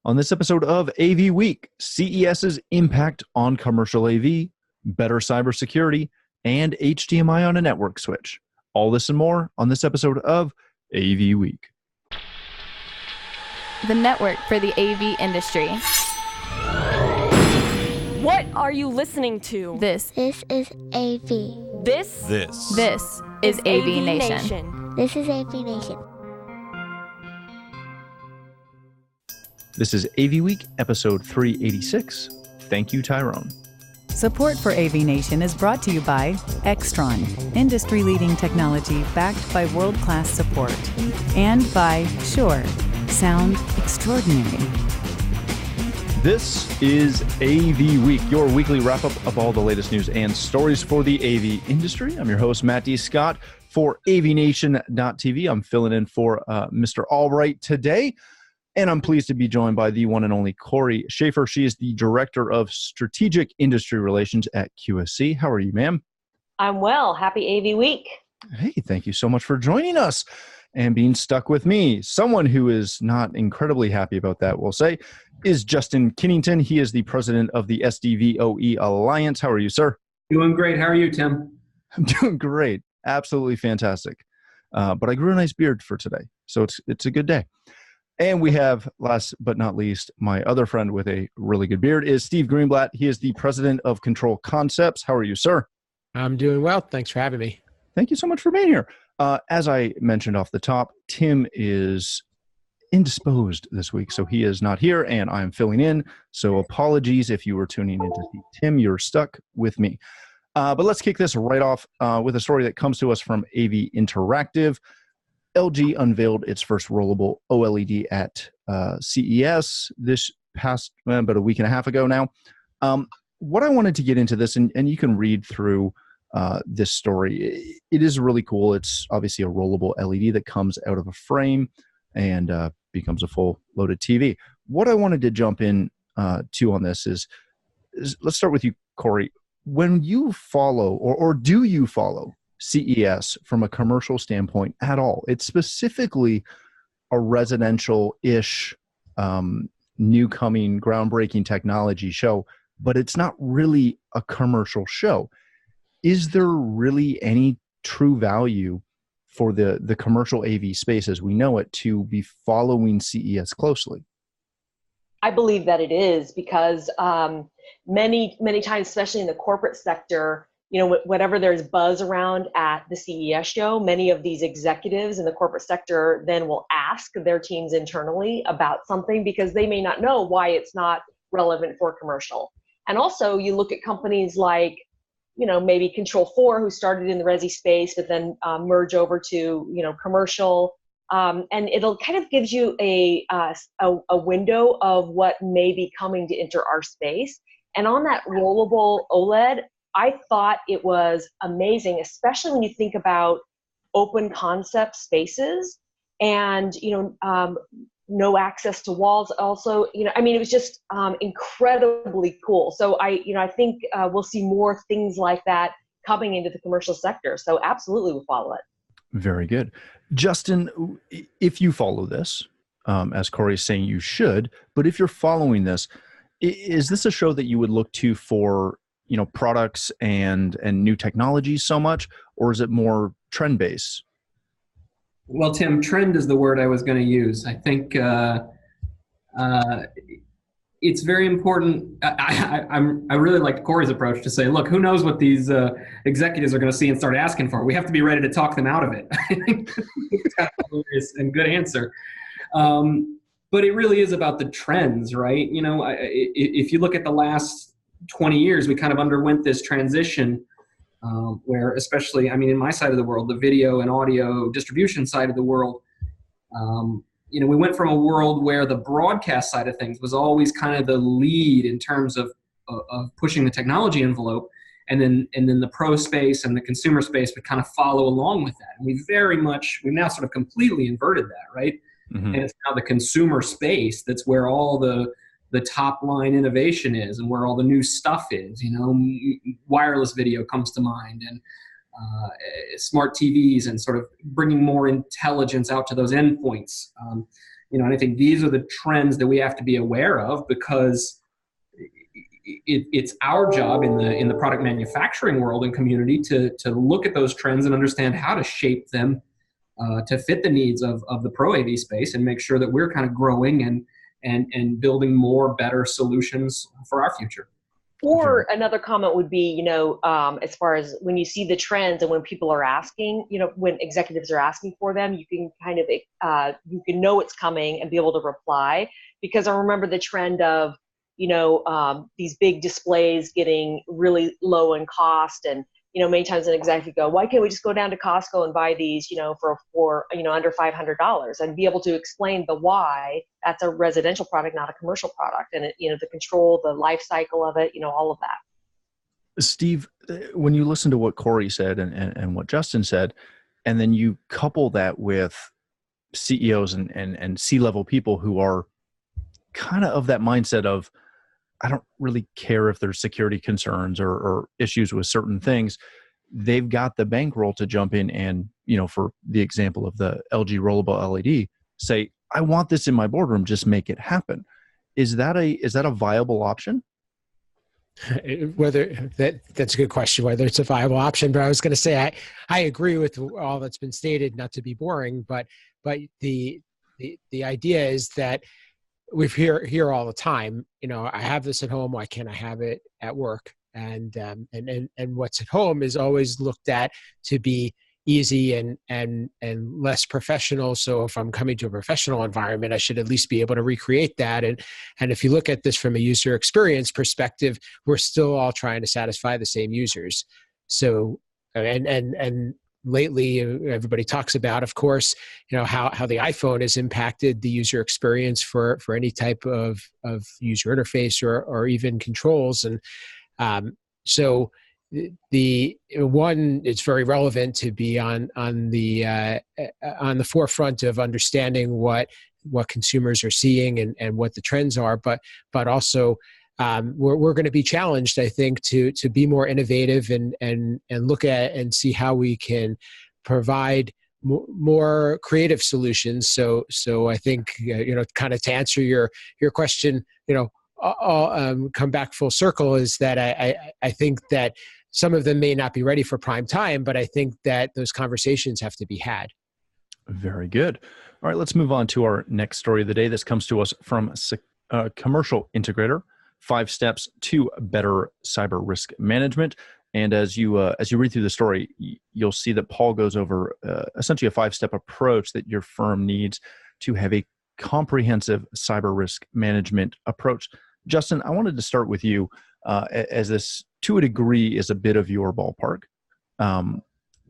On this episode of AV Week, CES's impact on commercial AV, better cybersecurity, and HDMI on a network switch. All this and more on this episode of AV Week. The network for the AV industry. What are you listening to? This is AV. This is AVNation. This is AVNation. This is AV Week, episode 386. Thank you, Tyrone. Support for AVNation is brought to you by Extron, industry-leading technology backed by world-class support, and by Shure, sound extraordinary. This is AV Week, your weekly wrap-up of all the latest news and stories for the AV industry. I'm your host, Matt D. Scott, for AVNation.tv. I'm filling in for Mr. Albright today, and I'm pleased to be joined by the one and only Corey Schaefer. She is the Director of Strategic Industry Relations at QSC. How are you, ma'am? I'm well. Happy AV Week. Hey, thank you so much for joining us and being stuck with me. Someone who is not incredibly happy about that, we'll say, is Justin Kinnington. He is the president of the SDVOA Alliance. How are you, sir? Doing great. How are you, Tim? I'm doing great. Absolutely fantastic. But I grew a nice beard for today, so it's a good day. And we have, last but not least, my other friend with a really good beard is Steve Greenblatt. He is the president of Control Concepts. How are you, sir? I'm doing well. Thanks for having me. Thank you so much for being here. As I mentioned off the top, Tim is indisposed this week, so he is not here, and I'm filling in. So apologies if you were tuning in to see Tim. You're stuck with me. But let's kick this right off with a story that comes to us from AV Interactive. LG unveiled its first rollable OLED at CES this past about a week and a half ago now. What I wanted to get into this, and you can read through this story. It is really cool. It's obviously a rollable LED that comes out of a frame and becomes a full loaded TV. What I wanted to jump in to on this is let's start with you, Corey. When you follow, or do you follow CES from a commercial standpoint at all? It's specifically a residential-ish, new coming, groundbreaking technology show, but it's not really a commercial show. Is there really any true value for the commercial AV space as we know it to be following CES closely? I believe that it is because many times, especially in the corporate sector, you know, whatever there's buzz around at the CES show, many of these executives in the corporate sector then will ask their teams internally about something because they may not know why it's not relevant for commercial. And also you look at companies like, you know, maybe Control4, who started in the resi space, but then merge over to, you know, commercial. And it'll kind of gives you a window of what may be coming to enter our space. And on that rollable OLED, I thought it was amazing, especially when you think about open concept spaces and, you know, no access to walls also, you know, I mean, it was just incredibly cool. So I think we'll see more things like that coming into the commercial sector. So absolutely we'll follow it. Very good. Justin, if you follow this, as Corey is saying you should, but if you're following this, is this a show that you would look to for, you know, products and new technologies so much, or is it more trend-based? Well, Tim, trend is the word I was going to use. I think it's very important. I really like Corey's approach to say, look, who knows what these executives are going to see and start asking for? We have to be ready to talk them out of it. I think that's a hilarious and good answer. But it really is about the trends, right? You know, if you look at the last 20 years, we kind of underwent this transition where, especially, I mean, in my side of the world, the video and audio distribution side of the world, you know, we went from a world where the broadcast side of things was always kind of the lead in terms of pushing the technology envelope, and then the pro space and the consumer space would kind of follow along with that. And we've now sort of completely inverted that, right? Mm-hmm. And it's now the consumer space that's where all the top line innovation is and where all the new stuff is. You know, wireless video comes to mind, and smart TVs, and sort of bringing more intelligence out to those endpoints. And I think these are the trends that we have to be aware of, because it's our job in the product manufacturing world and community to look at those trends and understand how to shape them to fit the needs of the Pro AV space, and make sure that we're kind of growing and building more better solutions for our future. Or another comment would be, as far as when you see the trends and when people are asking, when executives are asking for them, you can kind of, you can know it's coming and be able to reply. Because I remember the trend of, these big displays getting really low in cost, and many times an executive go, why can't we just go down to Costco and buy these, for under $500, and be able to explain the why. That's a residential product, not a commercial product, and the control, the life cycle of it, all of that. Steve, when you listen to what Corey said and what Justin said, and then you couple that with CEOs and C-level people who are kind of that mindset of, I don't really care if there's security concerns or issues with certain things. They've got the bankroll to jump in and, for the example of the LG rollable LED, say, I want this in my boardroom, just make it happen. Is that a viable option? That's a good question, whether it's a viable option. But I was going to say, I agree with all that's been stated, not to be boring, but the idea is that we hear all the time, I have this at home, why can't I have it at work? And what's at home is always looked at to be easy and less professional. So if I'm coming to a professional environment, I should at least be able to recreate that. And if you look at this from a user experience perspective, we're still all trying to satisfy the same users. So, and lately, everybody talks about, of course, how the iPhone has impacted the user experience for any type of user interface or even controls. And so the one, it's very relevant to be on the forefront of understanding what consumers are seeing and what the trends are, but also we're going to be challenged, I think, to be more innovative and look at and see how we can provide more creative solutions. So I think, kind of to answer your question, I'll come back full circle, is that I think that some of them may not be ready for prime time, but I think that those conversations have to be had. Very good. All right, let's move on to our next story of the day. This comes to us from a commercial integrator. 5 steps to better cyber risk management. And as you read through the story, you'll see that Paul goes over essentially a 5-step approach that your firm needs to have a comprehensive cyber risk management approach. Justin, I wanted to start with you, as this, to a degree, is a bit of your ballpark.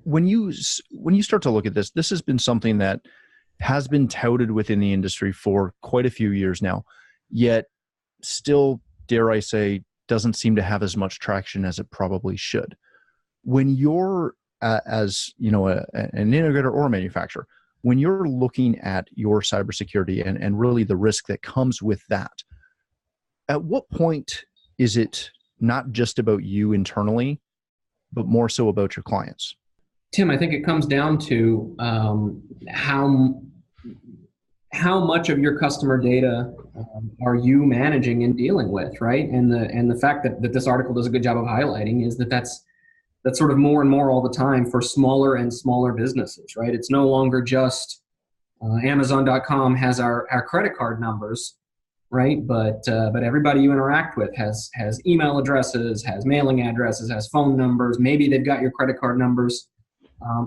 When you start to look at this, this has been something that has been touted within the industry for quite a few years now, yet still, dare I say, doesn't seem to have as much traction as it probably should. When you're, as an integrator or a manufacturer, when you're looking at your cybersecurity and really the risk that comes with that, at what point is it not just about you internally, but more so about your clients? Tim, I think it comes down to how much of your customer data are you managing and dealing with, right? And the fact that this article does a good job of highlighting is that's sort of more and more all the time for smaller and smaller businesses, right? It's no longer just Amazon.com has our credit card numbers, right? But everybody you interact with has email addresses, has mailing addresses, has phone numbers. Maybe they've got your credit card numbers,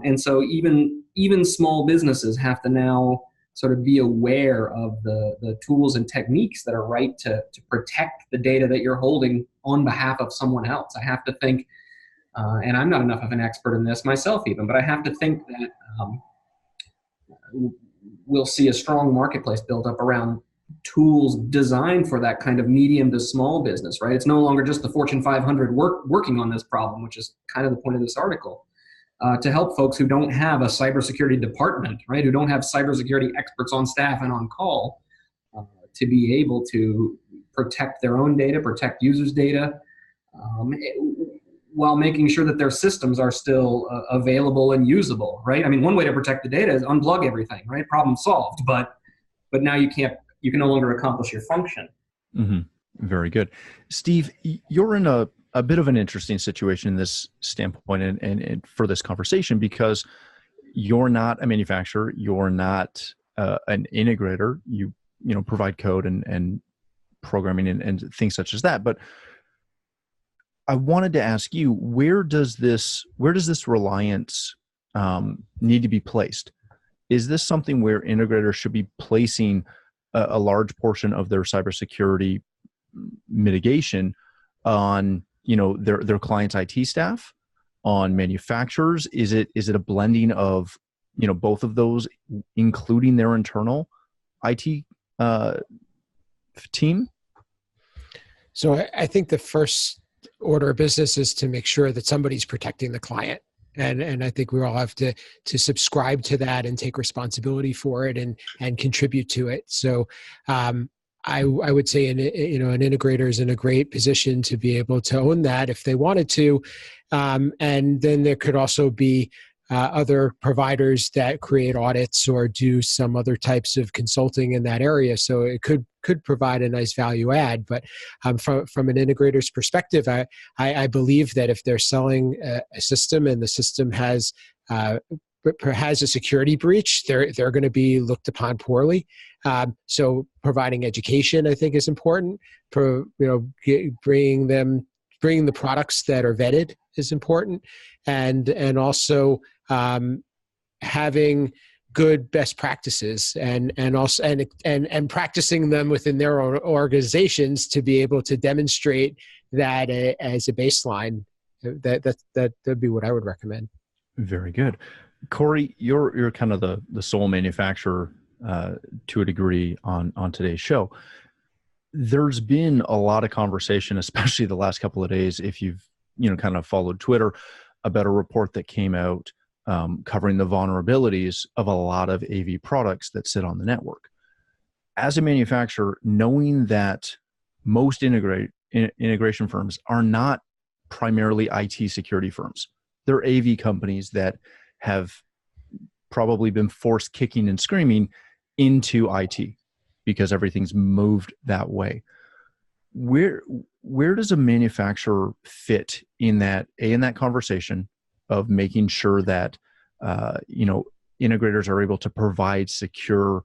and so even small businesses have to now sort of be aware of the tools and techniques that are right to protect the data that you're holding on behalf of someone else. I have to think, and I'm not enough of an expert in this myself even, but I have to think that we'll see a strong marketplace built up around tools designed for that kind of medium to small business, right? It's no longer just the Fortune 500 working on this problem, which is kind of the point of this article. To help folks who don't have a cybersecurity department, right, who don't have cybersecurity experts on staff and on call, to be able to protect their own data, protect users' data, while making sure that their systems are still available and usable, right? I mean, one way to protect the data is unplug everything, right? Problem solved. But but now you can no longer accomplish your function. Mm-hmm. Very good. Steve, you're in a bit of an interesting situation in this standpoint and for this conversation, because you're not a manufacturer, you're not an integrator. You provide code and programming and things such as that. But I wanted to ask you, where does this reliance need to be placed? Is this something where integrators should be placing a large portion of their cybersecurity mitigation on their clients' IT staff, on manufacturers? Is it a blending of both of those, including their internal IT team? So I think the first order of business is to make sure that somebody's protecting the client. And I think we all have to subscribe to that and take responsibility for it and contribute to it. So I would say an integrator is in a great position to be able to own that if they wanted to. And then there could also be other providers that create audits or do some other types of consulting in that area. So it could provide a nice value add. But from an integrator's perspective, I believe that if they're selling a system and the system has a security breach, they're going to be looked upon poorly. So providing education, I think, is important. Bringing the products that are vetted is important, and also having good best practices and practicing them within their own organizations to be able to demonstrate that as a baseline. That'd be what I would recommend. Very good. Corey, you're kind of the sole manufacturer to a degree on today's show. There's been a lot of conversation, especially the last couple of days, if you've kind of followed Twitter, about a report that came out covering the vulnerabilities of a lot of AV products that sit on the network. As a manufacturer, knowing that most integration firms are not primarily IT security firms, they're AV companies that have probably been forced kicking and screaming into IT because everything's moved that way. Where does a manufacturer fit in that conversation of making sure that integrators are able to provide secure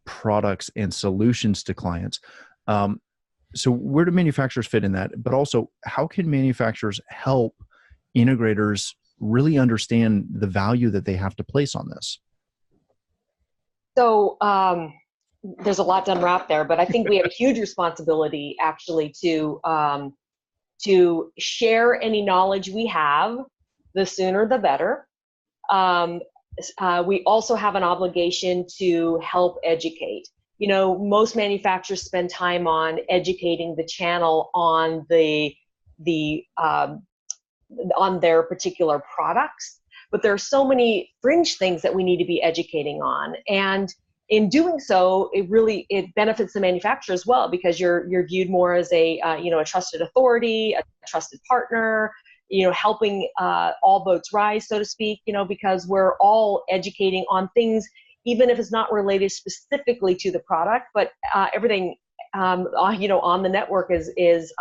products and solutions to clients? So where do manufacturers fit in that? But also, how can manufacturers help integrators really understand the value that they have to place on this? So there's a lot to unwrap there, but I think we have a huge responsibility actually to share any knowledge we have. The sooner the better. We also have an obligation to help educate. Most manufacturers spend time on educating the channel on on their particular products, but there are so many fringe things that we need to be educating on. And in doing so, it benefits the manufacturer as well, because you're viewed more as a trusted authority, a trusted partner, helping all boats rise, so to speak, because we're all educating on things, even if it's not related specifically to the product, but everything, on the network is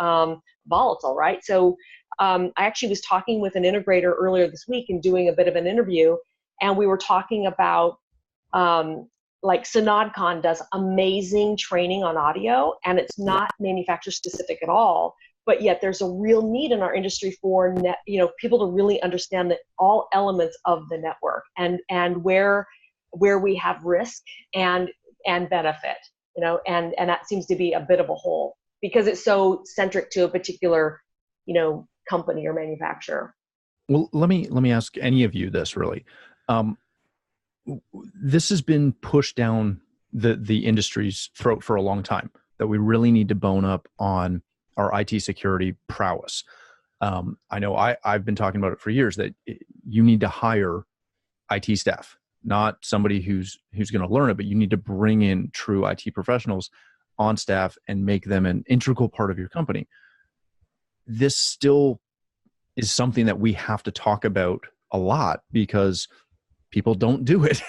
volatile, right? So I actually was talking with an integrator earlier this week and doing a bit of an interview, and we were talking about like SynodCon does amazing training on audio, and it's not manufacturer specific at all, but yet there's a real need in our industry for people to really understand that all elements of the network and where we have risk and benefit, and that seems to be a bit of a hole because it's so centric to a particular company or manufacturer. Well, let me ask any of you this really. This has been pushed down the industry's throat for a long time, that we really need to bone up on our IT security prowess. I know I've been talking about it for years, that you need to hire IT staff, not somebody who's going to learn it, but you need to bring in true IT professionals on staff and make them an integral part of your company. This still is something that we have to talk about a lot because people don't do it.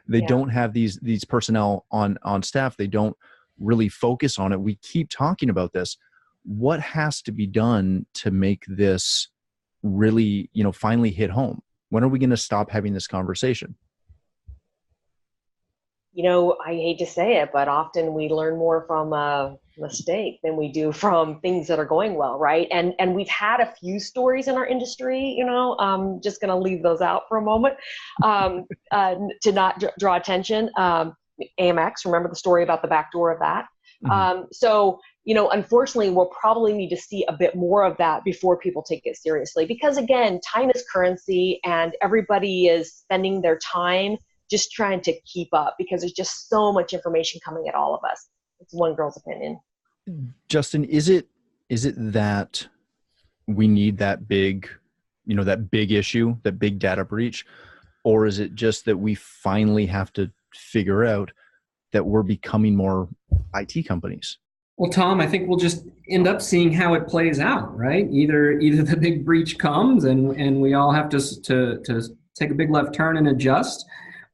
They don't have these personnel on staff. They don't really focus on it. We keep talking about this. What has to be done to make this really, finally hit home? When are we going to stop having this conversation? I hate to say it, but often we learn more from a mistake than we do from things that are going well, right? And we've had a few stories in our industry, I'm just going to leave those out for a moment to not draw attention. AMX, remember the story about the back door of that? So, unfortunately, we'll probably need to see a bit more of that before people take it seriously. Because again, time is currency and everybody is spending their time just trying to keep up because there's just so much information coming at all of us. It's one girl's opinion. Justin, is it that we need that big, that big issue, that big data breach? Or is it just that we finally have to figure out that we're becoming more IT companies? Well, Tom, I think we'll just end up seeing how it plays out, right? Either the big breach comes and we all have to take a big left turn and adjust,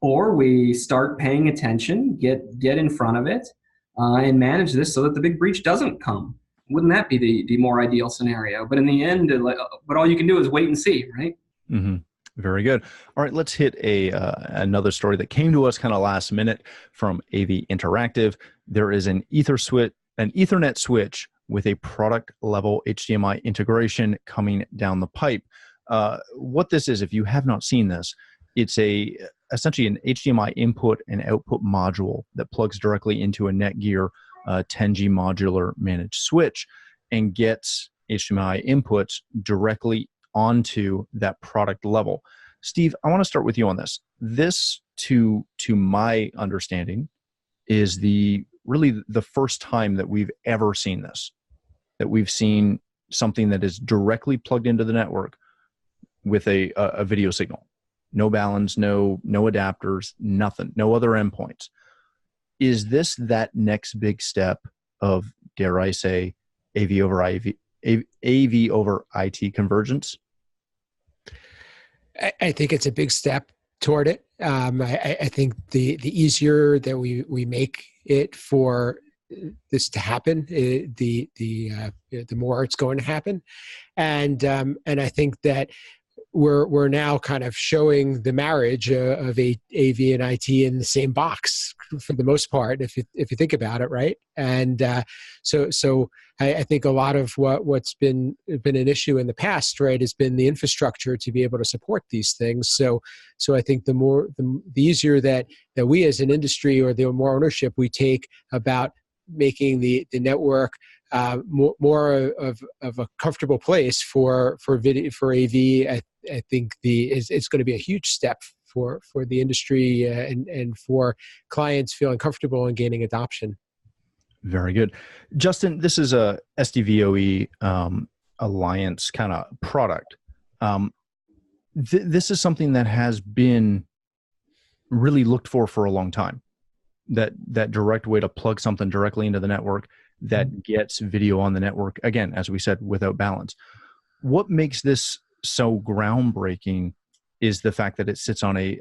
or we start paying attention, get in front of it, and manage this so that the big breach doesn't come. Wouldn't that be the more ideal scenario? But in the end, but all you can do is wait and see, right? Mm-hmm. Very good. All right, let's hit another story that came to us kind of last minute from AV Interactive. There is an Ethernet switch with a product level HDMI integration coming down the pipe. What this is, if you have not seen this, it's essentially an HDMI input and output module that plugs directly into a Netgear 10G modular managed switch and gets HDMI inputs directly onto that product level. Steve, I want to start with you on this. This, to my understanding, is really the first time that we've ever seen this, that we've seen something that is directly plugged into the network with a video signal. No balance, no adapters, nothing, no other endpoints. Is this that next big step of, dare I say, AV over IT convergence? I think it's a big step toward it. I think the easier that we make it for this to happen, the more it's going to happen, and I think that we're now kind of showing the marriage of AV and IT in the same box for the most part, if you think about it, right? And so I think a lot of what's been an issue in the past, right, has been the infrastructure to be able to support these things. So I think the easier that we as an industry, or the more ownership we take about making the network more of a comfortable place for video, for AV, I think it's going to be a huge step for the industry and for clients feeling comfortable and gaining adoption. Very good. Justin, this is a SDVOA Alliance kind of product. This is something that has been really looked for a long time. That direct way to plug something directly into the network that gets video on the network, again, as we said, without balance. What makes this so groundbreaking is the fact that it sits on a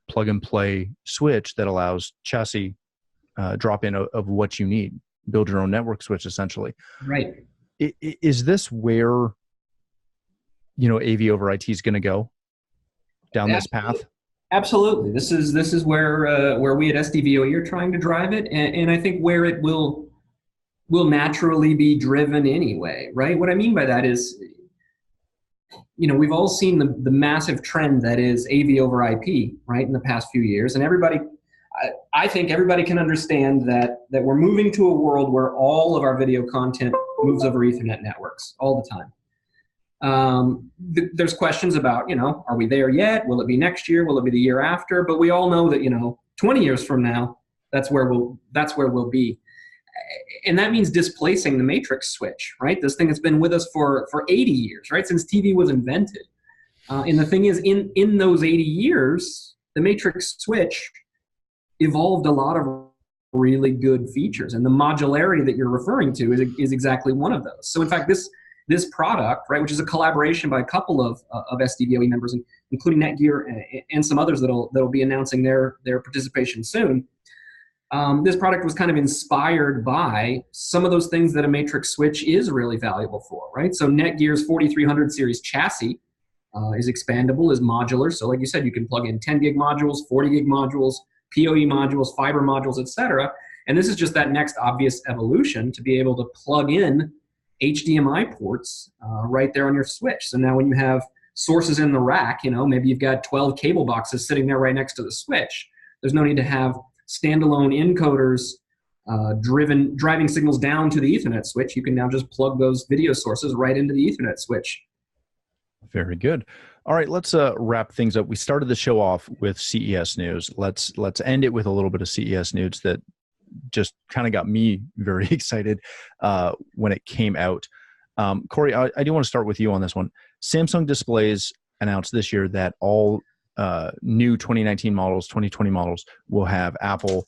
plug and play switch that allows chassis drop in of what you need, build your own network switch, essentially. Right. Is this where, AV over IT is going to go down this path? Absolutely. This is where we at SDVOA are trying to drive it, and I think where it will naturally be driven anyway, right? What I mean by that is, we've all seen the massive trend that is AV over IP, right, in the past few years, and I think everybody can understand that we're moving to a world where all of our video content moves over Ethernet networks all the time. There's questions about, are we there yet? Will it be next year? Will it be the year after? But we all know that, 20 years from now, that's where we'll be. And that means displacing the matrix switch, right? This thing has been with us for 80 years, right? Since TV was invented. And the thing is, in those 80 years, the matrix switch evolved a lot of really good features. And the modularity that you're referring to is exactly one of those. So in fact, this product, right, which is a collaboration by a couple of SDVOA members, including Netgear and some others that'll be announcing their participation soon. This product was kind of inspired by some of those things that a matrix switch is really valuable for, right? So Netgear's 4300 series chassis is expandable, is modular. So like you said, you can plug in 10 gig modules, 40 gig modules, PoE modules, fiber modules, etc. And this is just that next obvious evolution to be able to plug in HDMI ports right there on your switch. So now when you have sources in the rack, maybe you've got 12 cable boxes sitting there right next to the switch. There's no need to have standalone encoders driving signals down to the Ethernet switch. You can now just plug those video sources right into the Ethernet switch. Very good. All right, let's wrap things up. We started the show off with CES news. Let's end it with a little bit of CES news that just kind of got me very excited when it came out. Corey, I do want to start with you on this one. Samsung Displays announced this year that all new 2019 models, 2020 models will have Apple,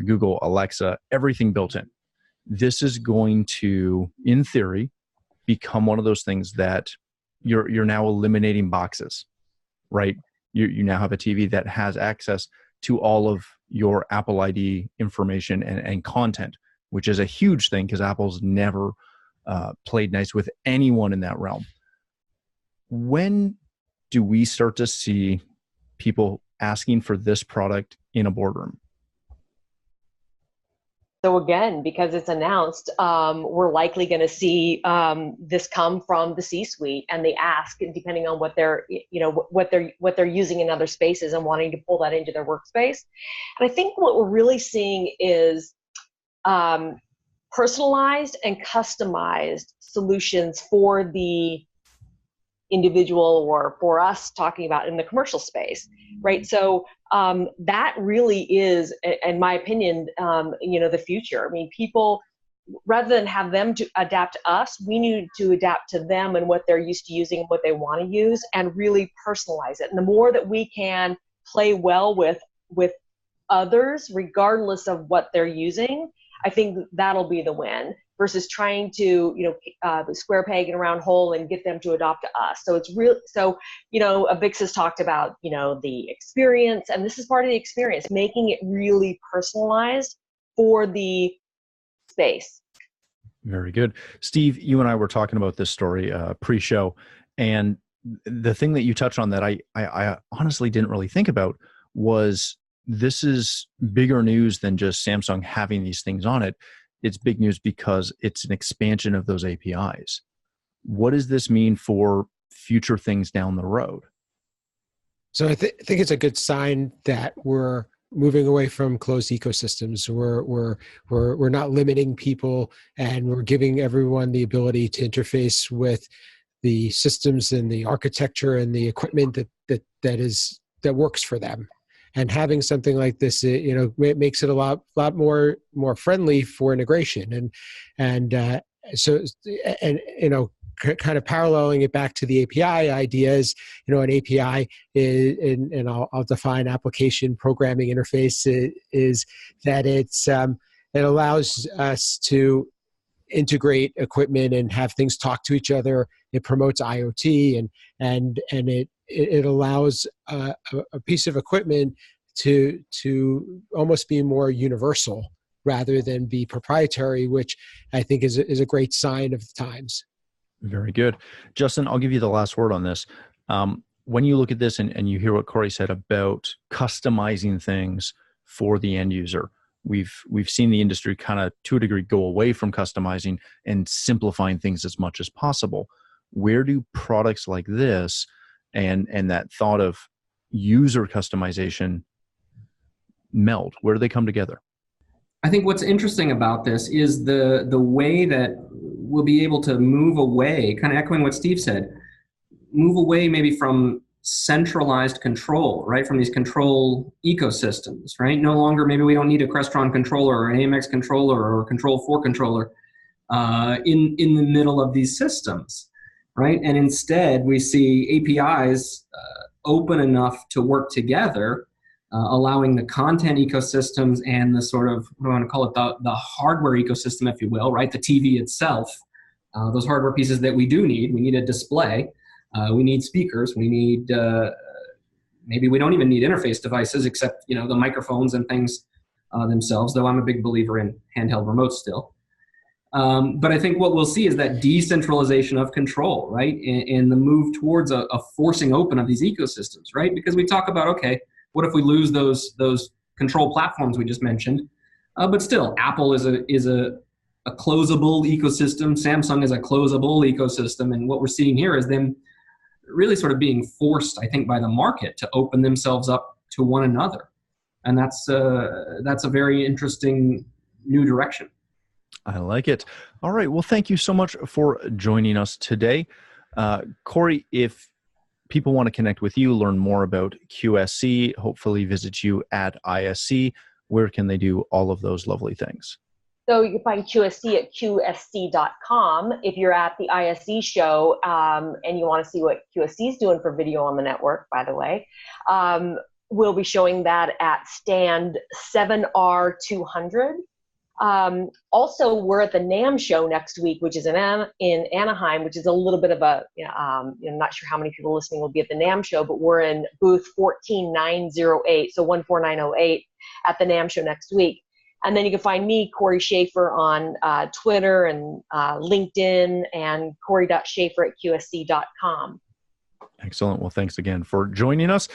Google, Alexa, everything built in. This is going to, in theory, become one of those things that you're now eliminating boxes, right? You now have a TV that has access to all of your Apple ID information and content, which is a huge thing because Apple's never played nice with anyone in that realm. When do we start to see people asking for this product in a boardroom? So again, because it's announced, we're likely going to see this come from the C-suite, and they ask, depending on what they're using in other spaces and wanting to pull that into their workspace. And I think what we're really seeing is personalized and customized solutions for the individual or for us talking about in the commercial space, right? So that really is, in my opinion, the future. I mean, people, rather than have them to adapt to us, we need to adapt to them and what they're used to using, what they want to use, and really personalize it. And the more that we can play well with others, regardless of what they're using, I think that'll be the win, versus trying to, square peg in a round hole and get them to adopt to us. So it's real. So, Avix has talked about, the experience, and this is part of the experience, making it really personalized for the space. Very good. Steve, you and I were talking about this story pre-show, and the thing that you touched on that I honestly didn't really think about was this is bigger news than just Samsung having these things on it. It's big news because it's an expansion of those APIs. What does this mean for future things down the road? So I think it's a good sign that we're moving away from closed ecosystems. We're not limiting people, and we're giving everyone the ability to interface with the systems and the architecture and the equipment that works for them. And having something like this, it makes it a lot more friendly for integration. And kind of paralleling it back to the API ideas, an API is, and I'll define application programming interface, is that it allows us to integrate equipment and have things talk to each other. It promotes IoT, and it allows a piece of equipment to almost be more universal rather than be proprietary, which I think is a great sign of the times. Very good. Justin, I'll give you the last word on this. When you look at this and you hear what Corey said about customizing things for the end user, we've seen the industry kind of, to a degree, go away from customizing and simplifying things as much as possible. Where do products like this and that thought of user customization meld? Where do they come together? I think what's interesting about this is the way that we'll be able to move away, kind of echoing what Steve said, move away maybe from centralized control, right? From these control ecosystems, right? No longer, maybe we don't need a Crestron controller or an AMX controller or a Control 4 controller in the middle of these systems, right? And instead we see APIs open enough to work together, allowing the content ecosystems and the sort of, what do I want to call it, the hardware ecosystem, if you will, right? The TV itself, those hardware pieces that we do need. We need a display. We need speakers. We need, maybe we don't even need interface devices except, the microphones and things themselves, though I'm a big believer in handheld remotes still. But I think what we'll see is that decentralization of control, right? And the move towards a forcing open of these ecosystems, right? Because we talk about, okay, what if we lose those control platforms we just mentioned? But still, Apple is a closable ecosystem. Samsung is a closable ecosystem. And what we're seeing here is them really sort of being forced, I think, by the market to open themselves up to one another. And that's a very interesting new direction. I like it. All right. Well, thank you so much for joining us today. Corey, if people want to connect with you, learn more about QSC, hopefully visit you at ISC, where can they do all of those lovely things? So you can find QSC at qsc.com. If you're at the ISC show and you want to see what QSC is doing for video on the network, by the way, we'll be showing that at stand 7R200. Also, we're at the NAMM show next week, which is in Anaheim, which is a little bit of a, I'm not sure how many people listening will be at the NAMM show, but we're in booth 14908, so 14908 at the NAMM show next week. And then you can find me, Corey Schaefer, on Twitter and LinkedIn, and corey.schaefer@qsc.com. Excellent. Well, thanks again for joining us.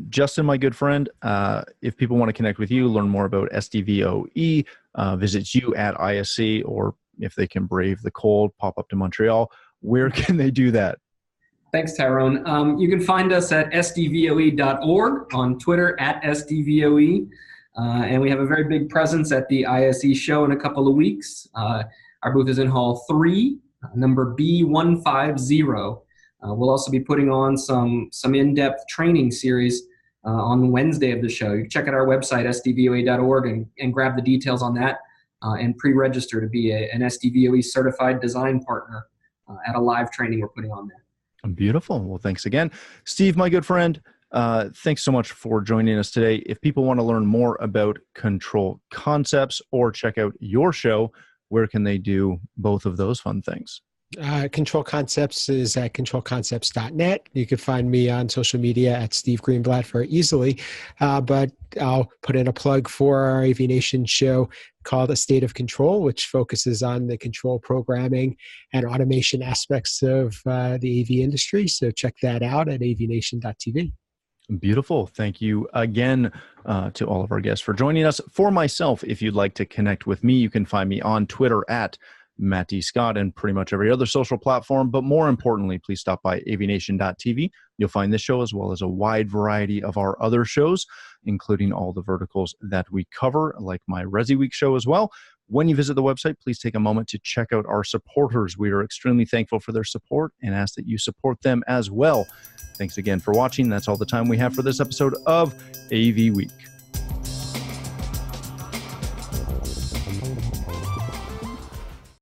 Justin, my good friend, if people want to connect with you, learn more about SDVOE, visit you at ISC, or if they can brave the cold, pop up to Montreal, where can they do that? Thanks, Tyrone. You can find us at sdvoe.org, on Twitter at SDVOE. And we have a very big presence at the ISE show in a couple of weeks. Our booth is in Hall 3, number B150. We'll also be putting on some in-depth training series on Wednesday of the show. You can check out our website, sdvoa.org, and grab the details on that and pre-register to be an SDVOE certified design partner at a live training we're putting on there. Beautiful. Well, thanks again. Steve, my good friend, thanks so much for joining us today. If people want to learn more about control concepts or check out your show, where can they do both of those fun things? Control Concepts is at controlconcepts.net. You can find me on social media at Steve Greenblatt very easily. But I'll put in a plug for our AVNation show called A State of Control, which focuses on the control programming and automation aspects of the AV industry. So check that out at avnation.tv. Beautiful. Thank you again to all of our guests for joining us. For myself, if you'd like to connect with me, you can find me on Twitter at Matt D. Scott and pretty much every other social platform. But more importantly, please stop by avnation.tv. You'll find this show as well as a wide variety of our other shows, including all the verticals that we cover, like my AVWeek show as well. When you visit the website, please take a moment to check out our supporters. We are extremely thankful for their support and ask that you support them as well. Thanks again for watching. That's all the time we have for this episode of AV Week.